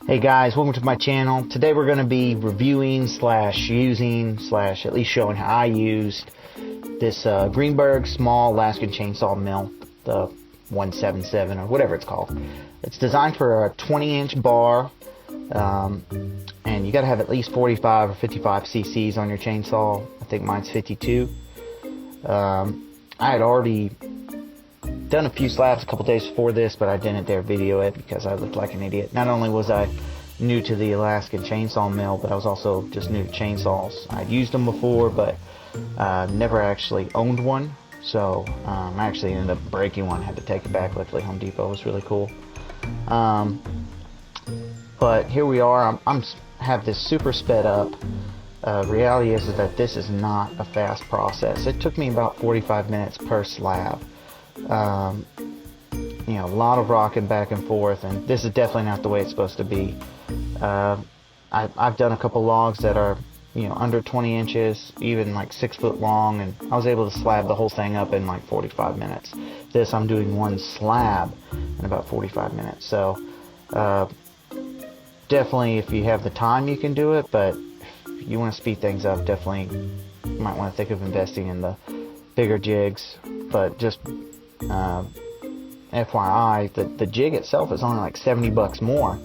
Hey guys, welcome to my channel. Today we're going to be reviewing slash using slash at least showing how I used this Greenberg small Alaskan chainsaw mill, the 177 or whatever it's called. It's designed for a 20-inch bar, and you got to have at least 45 or 55 cc's on your chainsaw. I think mine's 52. I had already done a few slabs a couple days before this, but I didn't dare video it because I looked like an idiot. Not only was I new to the Alaskan chainsaw mill, but I was also just new to chainsaws. I'd used them before, but never actually owned one. So I actually ended up breaking one, had to take it back. Luckily Home Depot was really cool. But here we are. I'm have this super sped up. Reality is that this is not a fast process. It took me about 45 minutes per slab. You know, a lot of rocking back and forth, and this is definitely not the way it's supposed to be. I've done a couple logs that are, you know, under 20 inches, even like 6 foot long, and I was able to slab the whole thing up in like 45 minutes. This, I'm doing one slab in about 45 minutes. So definitely, if you have the time, you can do it, but if you want to speed things up, definitely you might want to think of investing in the bigger jigs. But just FYI, the jig itself is only like 70 bucks more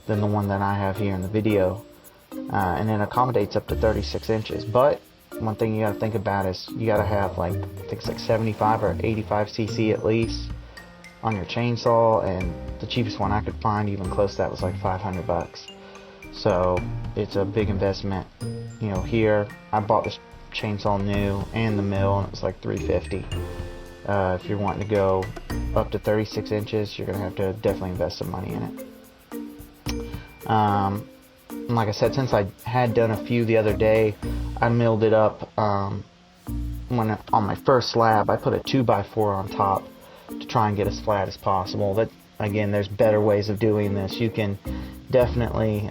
than the one that I have here in the video, and it accommodates up to 36 inches. But one thing you got to think about is you got to have like, I think it's like 75 or 85 cc at least on your chainsaw, and the cheapest one I could find even close to that was like 500 bucks. So it's a big investment. You know, here I bought this chainsaw new and the mill, and it was like $350. If you're wanting to go up to 36 inches, you're going to have to definitely invest some money in it. Like I said, since I had done a few the other day, I milled it up. On my first slab, I put a 2x4 on top to try and get as flat as possible. But again, there's better ways of doing this. You can definitely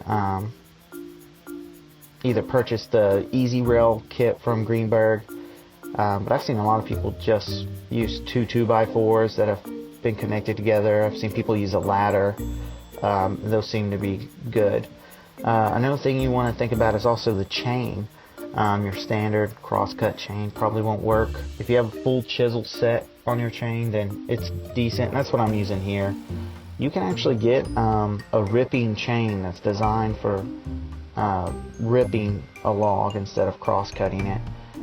either purchase the Easy Rail kit from Greenberg, but I've seen a lot of people just use two 2x4s that have been connected together. I've seen people use a ladder. Those seem to be good. Another thing you want to think about is also the chain. Your standard crosscut chain probably won't work. If you have a full chisel set on your chain, then it's decent. That's what I'm using here. You can actually get a ripping chain that's designed for ripping a log instead of cross-cutting it.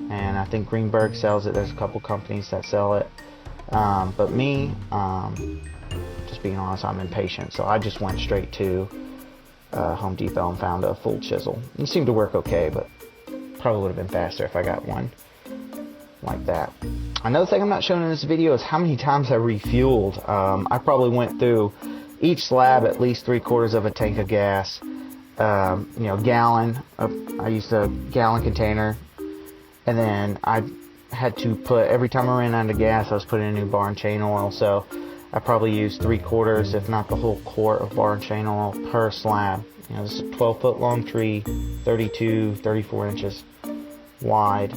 And I think Greenberg sells it. There's a couple companies that sell it. But me, just being honest, I'm impatient. So I just went straight to Home Depot and found a full chisel. It seemed to work okay, but probably would have been faster if I got one like that. Another thing I'm not showing in this video is how many times I refueled. I probably went through each slab at least 3/4 of a tank of gas. You know, gallon. I used a gallon container. And then I had to put, every time I ran out of gas, I was putting in new bar and chain oil. So I probably used 3/4, if not the whole quart of bar and chain oil per slab. You know, this is a 12-foot long tree, 32, 34 inches wide.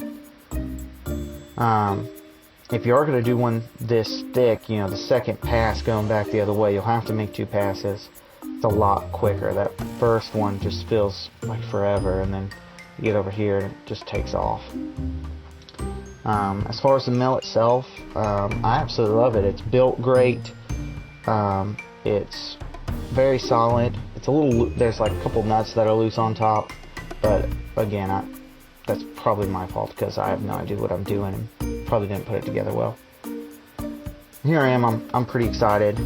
If you are going to do one this thick, you know, the second pass going back the other way, you'll have to make 2 passes. It's a lot quicker. That first one just feels like forever, and then you get over here and it just takes off. As far as the mill itself, I absolutely love it. It's built great. It's very solid. It's a little, there's like a couple nuts that are loose on top, but again, that's probably my fault because I have no idea what I'm doing and probably didn't put it together well. Here I am. I'm pretty excited.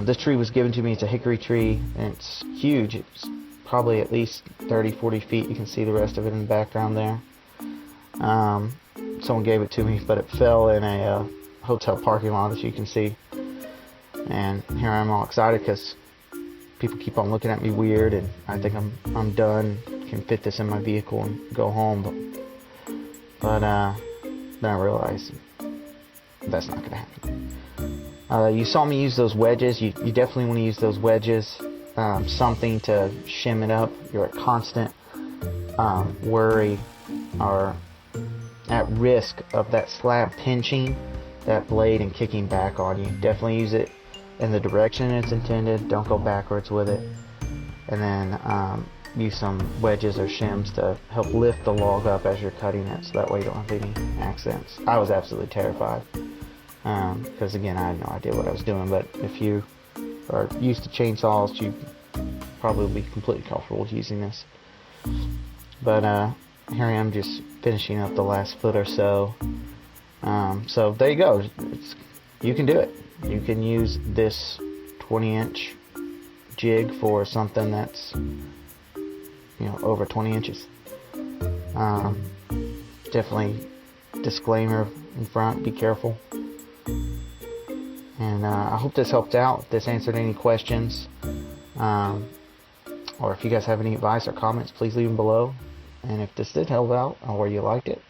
This tree was given to me. It's a hickory tree, and it's huge. It's probably at least 30-40 feet. You can see the rest of it in the background there. Someone gave it to me, but it fell in a hotel parking lot, as you can see. And here I'm all excited because people keep on looking at me weird, and I think I'm done. Can fit this in my vehicle and go home, but then I realized that's not going to happen. You saw me use those wedges. You definitely want to use those wedges. Something to shim it up. You're at constant worry or at risk of that slab pinching that blade and kicking back on you. Definitely use it in the direction it's intended. Don't go backwards with it. and then use some wedges or shims to help lift the log up as you're cutting it, so that way you don't have any accidents. I was absolutely terrified because again, I had no idea what I was doing, but if you are used to chainsaws, you probably will be completely comfortable with using this. But here I am just finishing up the last foot or so. So there you go. You can do it. You can use this 20-inch jig for something that's, you know, over 20 inches. Definitely disclaimer in front, be careful. And I hope this helped out, if this answered any questions. Or if you guys have any advice or comments, please leave them below. And if this did help out, or you liked it,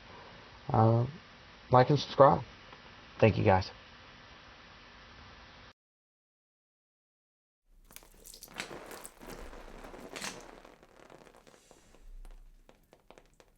like and subscribe. Thank you guys.